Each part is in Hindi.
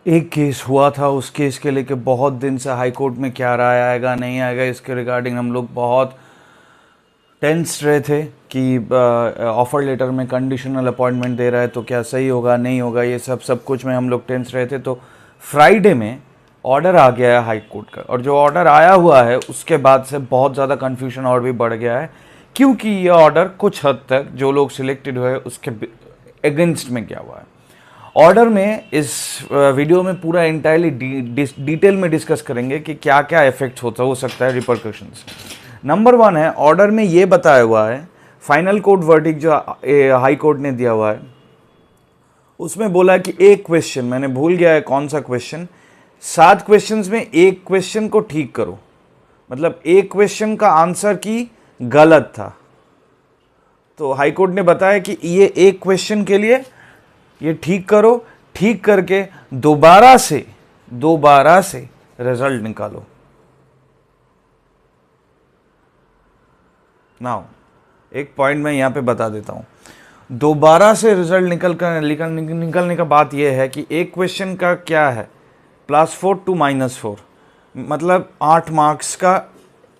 एक केस हुआ था, उस केस के लेके बहुत दिन से हाई कोर्ट में क्या राय आएगा नहीं आएगा इसके रिगार्डिंग हम लोग बहुत टेंस रहे थे कि ऑफर लेटर में कंडीशनल अपॉइंटमेंट दे रहा है तो क्या सही होगा नहीं होगा, ये सब कुछ में हम लोग टेंस रहे थे। तो फ्राइडे में ऑर्डर आ गया है हाई कोर्ट का, और जो ऑर्डर आया हुआ है उसके बाद से बहुत ज़्यादा कन्फ्यूजन और भी बढ़ गया है, क्योंकि ये ऑर्डर कुछ हद तक जो लोग सिलेक्टेड हुए उसके अगेंस्ट में क्या हुआ है। ऑर्डर में इस वीडियो में पूरा इंटायरली डिटेल में डिस्कस करेंगे कि क्या क्या इफेक्ट हो सकता है, रिपरकशंस। नंबर 1 है, ऑर्डर में ये बताया हुआ है, फाइनल कोर्ट वर्डिक्ट जो हाई कोर्ट ने दिया हुआ है उसमें बोला है कि एक क्वेश्चन, मैंने भूल गया है कौन सा क्वेश्चन, 7 क्वेश्चंस में एक क्वेश्चन को ठीक करो, मतलब एक क्वेश्चन का आंसर की गलत था। तो हाई कोर्ट ने बताया कि ये एक क्वेश्चन के लिए ये ठीक करो, ठीक करके दोबारा से रिजल्ट निकालो। नाउ एक पॉइंट मैं यहां पे बता देता हूं, दोबारा से रिजल्ट निकलने का बात यह है कि एक क्वेश्चन का क्या है, +4 to -4, मतलब 8 मार्क्स का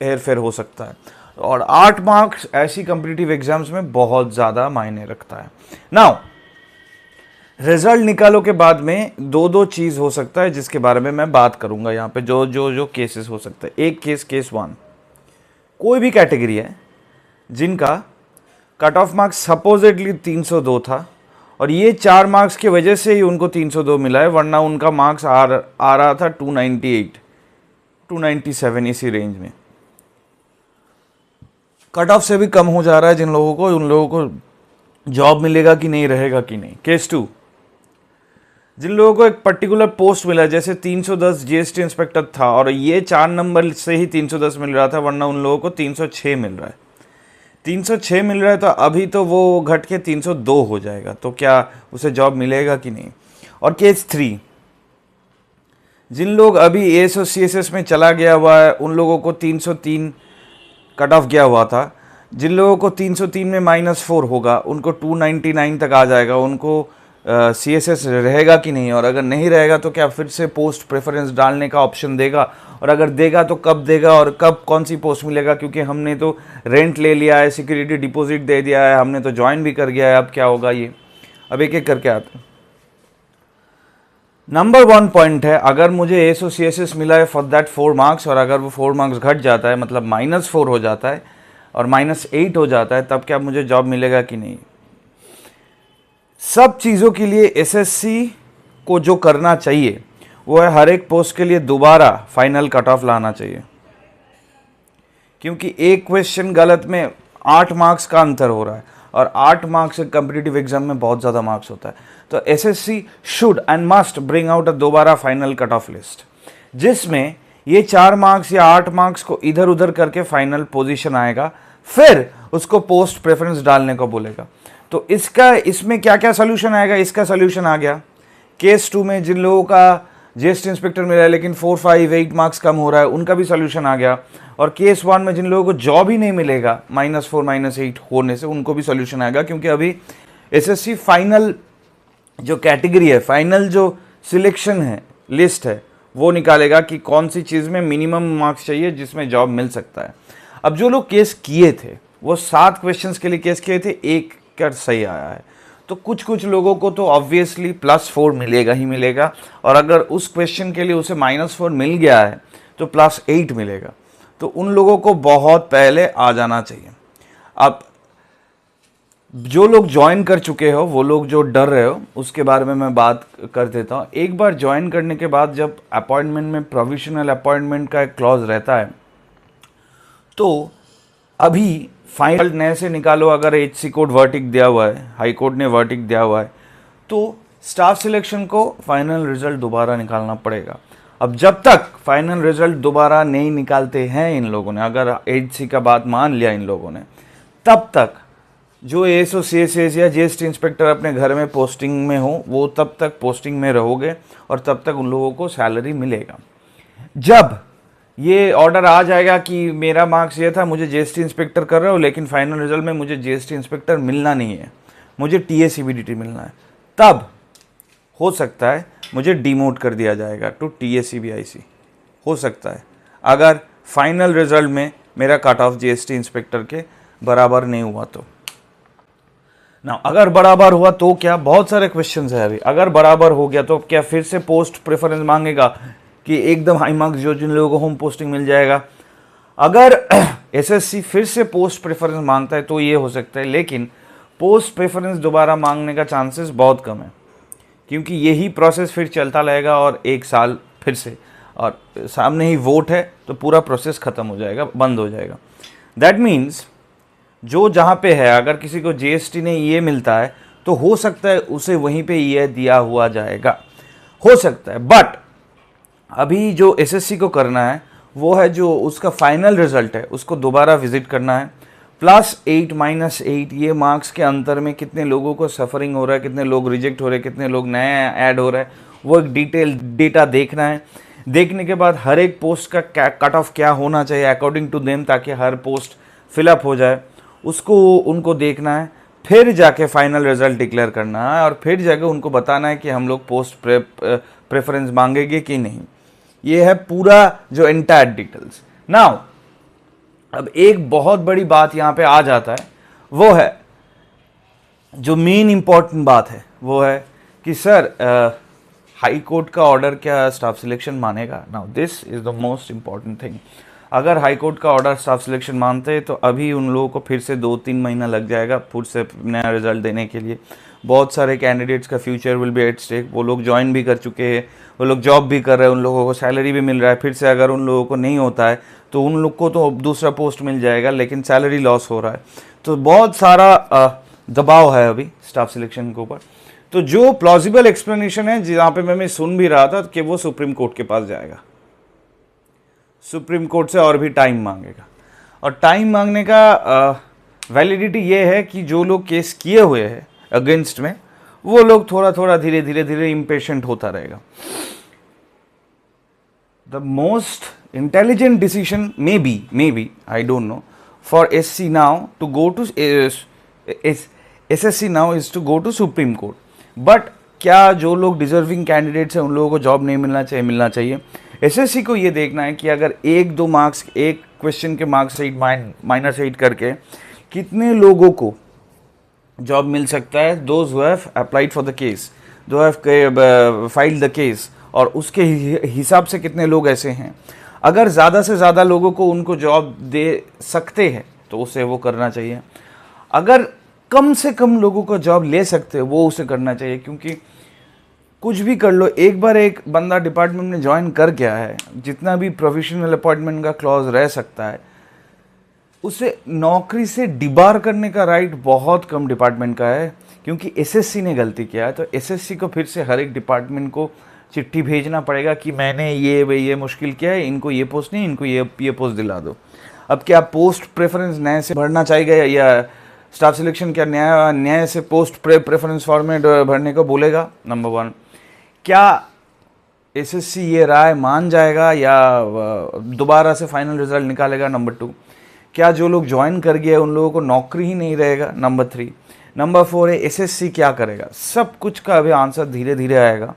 हेर फेर हो सकता है, और 8 मार्क्स ऐसी कॉम्पिटिटिव एग्जाम्स में बहुत ज़्यादा मायने रखता है। नाउ रिजल्ट निकालो के बाद में दो चीज़ हो सकता है जिसके बारे में मैं बात करूंगा यहाँ पे, जो केसेस हो सकते हैं। एक केस 1, कोई भी कैटेगरी है जिनका कट ऑफ मार्क्स सपोजिटली 302 था, और ये 4 मार्क्स की वजह से ही उनको 302 मिला है, वरना उनका मार्क्स आ रहा था 298 297 इसी रेंज में। कट ऑफ से भी कम हो जा रहा है जिन लोगों को, उन लोगों को जॉब मिलेगा कि नहीं, रहेगा कि नहीं। केस 2, जिन लोगों को एक पर्टिकुलर पोस्ट मिला, जैसे 310 जीएसटी इंस्पेक्टर था और ये 4 नंबर से ही 310 मिल रहा था, वरना उन लोगों को 306 मिल रहा है। 306 मिल रहा है तो अभी तो वो घट के 302 हो जाएगा, तो क्या उसे जॉब मिलेगा कि नहीं। और केस 3, जिन लोग अभी एएस और सीएसएस में चला गया हुआ है उन लोगों को 303 कट ऑफ गया हुआ था। जिन लोगों को 303 में -4 होगा उनको 299 तक आ जाएगा, उनको सीएसएस रहेगा कि नहीं, और अगर नहीं रहेगा तो क्या फिर से पोस्ट प्रेफरेंस डालने का ऑप्शन देगा, और अगर देगा तो कब देगा और कब कौन सी पोस्ट मिलेगा, क्योंकि हमने तो रेंट ले लिया है, सिक्योरिटी डिपॉजिट दे दिया है, हमने तो ज्वाइन भी कर गया है, अब क्या होगा ये। अब एक एक करके आते हैं। नंबर 1 पॉइंट है, अगर मुझे एसओ सीएसएस मिला है फॉर दैट 4 मार्क्स, और अगर वो 4 मार्क्स घट जाता है, मतलब -4 हो जाता है और -8 हो जाता है, तब क्या मुझे जॉब मिलेगा कि नहीं। सब चीज़ों के लिए एसएससी को जो करना चाहिए वो है हर एक पोस्ट के लिए दोबारा फाइनल कट ऑफ लाना चाहिए, क्योंकि एक क्वेश्चन गलत में 8 मार्क्स का अंतर हो रहा है, और 8 मार्क्स से कॉम्पिटिटिव एग्जाम में बहुत ज़्यादा मार्क्स होता है। तो SSC should and must bring out a दोबारा फाइनल कट ऑफ लिस्ट, जिसमें ये 4 मार्क्स या 8 मार्क्स को इधर उधर करके फाइनल पोजीशन आएगा, फिर उसको पोस्ट प्रेफरेंस डालने को बोलेगा। तो इसमें क्या क्या सोल्यूशन आएगा, इसका सोल्यूशन आ गया। केस 2 में जिन लोगों का जीएसटी इंस्पेक्टर मिला है लेकिन 4, 5, 8 मार्क्स कम हो रहा है, उनका भी सोल्यूशन आ गया। और केस 1 में जिन लोगों को जॉब ही नहीं मिलेगा -4, -8 होने से, उनको भी सोल्यूशन आएगा, क्योंकि अभी एसएससी फाइनल जो कैटेगरी है, फाइनल जो सिलेक्शन है, लिस्ट है, वो निकालेगा कि कौन सी चीज़ में मिनिमम मार्क्स चाहिए जिसमें जॉब मिल सकता है। अब जो लोग केस किए थे वो 7 क्वेश्चंस के लिए केस किए थे, एक कर सही आया है, तो कुछ लोगों को तो ऑब्वियसली +4 मिलेगा ही मिलेगा, और अगर उस क्वेश्चन के लिए उसे -4 मिल गया है तो +8 मिलेगा, तो उन लोगों को बहुत पहले आ जाना चाहिए। अब जो लोग ज्वाइन कर चुके हो, वो लोग जो डर रहे हो, उसके बारे में मैं बात कर देता हूँ। एक बार ज्वाइन करने के बाद जब अपॉइंटमेंट में प्रोविजनल अपॉइंटमेंट का एक क्लॉज रहता है, तो अभी फाइनल नए से निकालो, अगर एचसी कोर्ट वर्टिक दिया हुआ है, हाई कोर्ट ने वर्टिक दिया हुआ है, तो स्टाफ सिलेक्शन को फाइनल रिजल्ट दोबारा निकालना पड़ेगा। अब जब तक फाइनल रिजल्ट दोबारा नहीं निकालते हैं इन लोगों ने, अगर एचसी का बात मान लिया इन लोगों ने, तब तक जो एएसओ सीएसएस या जीएसटी इंस्पेक्टर अपने घर में पोस्टिंग में हो, वो तब तक पोस्टिंग में रहोगे, और तब तक उन लोगों को सैलरी मिलेगा। जब ये ऑर्डर आ जाएगा कि मेरा मार्क्स ये था, मुझे जीएसटी इंस्पेक्टर कर रहा हूँ, लेकिन फाइनल रिजल्ट में मुझे जीएसटी इंस्पेक्टर मिलना नहीं है, मुझे टीएसीबीडीटी मिलना है, तब हो सकता है मुझे डिमोट कर दिया जाएगा टू TACBIC, हो सकता है अगर फाइनल रिजल्ट में मेरा कट ऑफ GST इंस्पेक्टर के बराबर नहीं हुआ तो। ना अगर बराबर हुआ तो क्या, बहुत सारे क्वेश्चंस है अभी। अगर बराबर हो गया तो क्या फिर से पोस्ट प्रेफरेंस मांगेगा कि एकदम हाई मार्क्स जो जिन लोगों को होम पोस्टिंग मिल जाएगा? अगर SSC फिर से पोस्ट प्रेफरेंस मांगता है तो ये हो सकता है, लेकिन पोस्ट प्रेफरेंस दोबारा मांगने का चांसेस बहुत कम है, क्योंकि यही प्रोसेस फिर चलता रहेगा और 1 साल फिर से, और सामने ही वोट है तो पूरा प्रोसेस ख़त्म हो जाएगा, बंद हो जाएगा। दैट मीन्स जो जहाँ पे है, अगर किसी को GST ने ये मिलता है तो हो सकता है उसे वहीं पे ये दिया हुआ जाएगा, हो सकता है। बट अभी जो SSC को करना है वो है जो उसका फाइनल रिजल्ट है उसको दोबारा विजिट करना है, +8 -8 ये मार्क्स के अंतर में कितने लोगों को सफरिंग हो रहा है, कितने लोग रिजेक्ट हो रहे हैं, कितने लोग नए ऐड हो रहा है, वो एक डिटेल डेटा देखना है। देखने के बाद हर एक पोस्ट का कट ऑफ क्या होना चाहिए अकॉर्डिंग टू देम, ताकि हर पोस्ट फिलअप हो जाए, उसको उनको देखना है। फिर जाके फाइनल रिजल्ट डिक्लेयर करना है और फिर जाके उनको बताना है कि हम लोग पोस्ट प्रेफरेंस मांगेंगे कि नहीं। ये है पूरा जो एंटायर डिटेल्स। नाउ अब एक बहुत बड़ी बात यहाँ पे आ जाता है, वो है जो मेन इंपॉर्टेंट बात है, वो है कि सर हाई कोर्ट का ऑर्डर क्या स्टाफ सिलेक्शन मानेगा? Now this is the most important thing. अगर हाई कोर्ट का ऑर्डर स्टाफ सिलेक्शन मानते हैं तो अभी उन लोगों को फिर से 2-3 महीना लग जाएगा फिर से नया रिजल्ट देने के लिए। बहुत सारे कैंडिडेट्स का future will be at stake. वो लोग ज्वाइन भी कर चुके हैं, वो लोग जॉब भी कर रहे हैं, उन लोगों को सैलरी भी मिल रहा है। फिर से अगर उन लोगों को नहीं होता है तो उन लोग को तो दूसरा पोस्ट मिल जाएगा, लेकिन सैलरी लॉस हो रहा है। तो बहुत सारा दबाव है अभी स्टाफ सिलेक्शन के ऊपर। तो जो प्लॉजिबल एक्सप्लेनेशन है जहाँ पे मैं सुन भी रहा था कि वो सुप्रीम कोर्ट के पास जाएगा, सुप्रीम कोर्ट से और भी टाइम मांगेगा। और टाइम मांगने का वैलिडिटी ये है कि जो लोग केस किए हुए हैं अगेंस्ट में, वो लोग थोड़ा थोड़ा धीरे धीरे इम्पेशेंट होता रहेगा। The most intelligent decision may be I don't know for SC now to go to SSC now is to go to Supreme Court. But क्या जो लोग डिजर्विंग कैंडिडेट्स हैं उन लोगों को जॉब नहीं मिलना चाहिए? मिलना चाहिए। SSC को ये देखना है कि अगर 1-2 मार्क्स, एक क्वेश्चन के मार्क्स -8 करके कितने लोगों को जॉब मिल सकता है। Those who have applied for the case, दो हैव फाइल्ड द केस, और उसके हिसाब से कितने लोग ऐसे हैं। अगर ज़्यादा से ज़्यादा लोगों को उनको जॉब दे सकते हैं तो उसे वो करना चाहिए। अगर कम से कम लोगों को जॉब ले सकते हैं वो उसे करना चाहिए, क्योंकि कुछ भी कर लो, एक बार एक बंदा डिपार्टमेंट में ज्वाइन कर गया है, जितना भी प्रोफेशनल अपॉइंटमेंट का क्लॉज रह सकता है, उसे नौकरी से डिबार करने का राइट बहुत कम डिपार्टमेंट का है। क्योंकि SSC ने गलती किया है तो SSC को फिर से हर एक डिपार्टमेंट को चिट्ठी भेजना पड़ेगा कि मैंने ये मुश्किल किया है, इनको ये पोस्ट नहीं, इनको ये पोस्ट दिला दो। अब क्या पोस्ट प्रेफरेंस नए से भरना चाहिए या स्टाफ सिलेक्शन क्या नया से पोस्ट प्रेफरेंस फॉर्मेट भरने को बोलेगा? नंबर 1, क्या SSC ये राय मान जाएगा या दोबारा से फाइनल रिजल्ट निकालेगा? नंबर 2, क्या जो लोग ज्वाइन कर गए उन लोगों को नौकरी ही नहीं रहेगा? नंबर 3, नंबर 4 है SSC क्या करेगा? सब कुछ का अभी आंसर धीरे धीरे आएगा।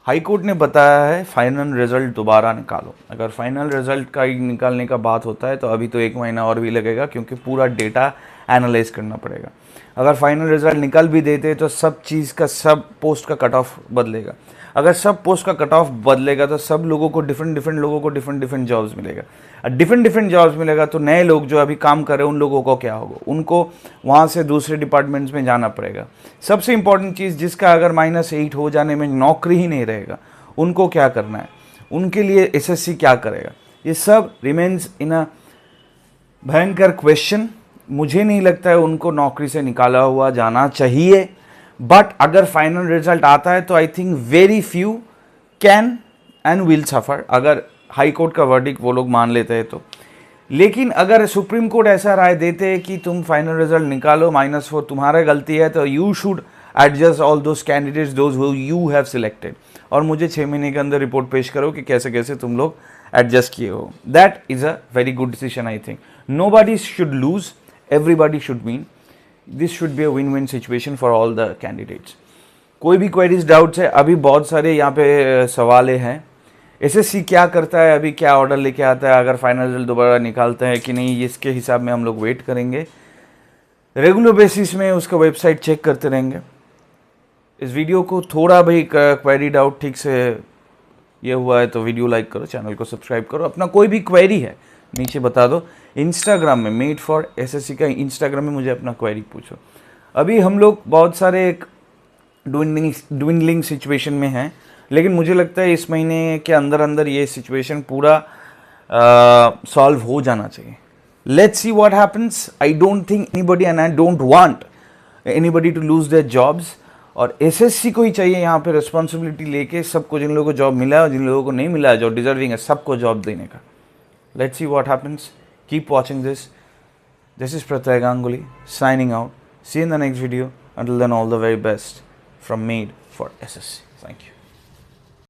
हाई कोर्ट ने बताया है फाइनल रिजल्ट दोबारा निकालो। अगर फाइनल रिजल्ट का निकालने का बात होता है तो अभी तो 1 महीना और भी लगेगा, क्योंकि पूरा डेटा एनालाइज करना पड़ेगा। अगर फाइनल रिजल्ट निकल भी देते तो सब चीज़ का, सब पोस्ट का कट ऑफ बदलेगा। अगर सब पोस्ट का कट ऑफ बदलेगा तो सब लोगों को डिफरेंट लोगों को डिफरेंट जॉब्स मिलेगा। डिफरेंट जॉब्स मिलेगा तो नए लोग जो अभी काम कर रहे हैं उन लोगों को क्या होगा? उनको वहाँ से दूसरे डिपार्टमेंट्स में जाना पड़ेगा। सबसे इंपॉर्टेंट चीज़, जिसका अगर -8 हो जाने में नौकरी ही नहीं रहेगा, उनको क्या करना है? उनके लिए SSC क्या करेगा? ये सब रिमेन्स इन अ भयंकर क्वेश्चन। मुझे नहीं लगता है उनको नौकरी से निकाला हुआ जाना चाहिए। बट अगर फाइनल रिजल्ट आता है तो I think very few can and will suffer, अगर हाई कोर्ट का वर्डिक्ट वो लोग मान लेते हैं तो। लेकिन अगर सुप्रीम कोर्ट ऐसा राय देते हैं कि तुम फाइनल रिजल्ट निकालो, -4 तुम्हारा गलती है, तो you should adjust all those candidates those who you have selected, और मुझे 6 महीने के अंदर रिपोर्ट पेश करो कि कैसे कैसे तुम लोग एडजस्ट किए हो। That is a very good decision. I think nobody should lose, everybody should win. This should be a win-win situation for all the candidates. कोई भी क्वेरीज डाउट्स है, अभी बहुत सारे यहाँ पे सवाल हैं। एसएससी क्या करता है, अभी क्या ऑर्डर लेके आता है, अगर फाइनल रिजल्ट दोबारा निकालते हैं कि नहीं, इसके हिसाब में हम लोग वेट करेंगे। रेगुलर बेसिस में उसका वेबसाइट चेक करते रहेंगे। इस वीडियो को थोड़ा भाई क्वेरी डाउट ठीक से ये हुआ है तो वीडियो लाइक करो, चैनल को सब्सक्राइब करो। अपना कोई भी क्वेरी है नीचे बता दो। इंस्टाग्राम में मेड फॉर एसएससी का इंस्टाग्राम में मुझे अपना क्वेरी पूछो। अभी हम लोग बहुत सारे एक ड्विंडलिंग सिचुएशन में हैं, लेकिन मुझे लगता है इस महीने के अंदर अंदर ये सिचुएशन पूरा सॉल्व हो जाना चाहिए। Let's see what happens. I don't think anybody and I don't want anybody to lose their jobs. और एसएससी को ही चाहिए यहाँ पे रिस्पॉन्सिबिलिटी लेके सबको, जिन लोगों को जॉब मिला है और जिन लोगों को नहीं मिला है, जो डिजर्विंग है, सबको जॉब देने का। Let's see what happens. Keep watching this. This is Pratyaya Ganguly signing out. See you in the next video. Until then, all the very best from Made for SSC. Thank you.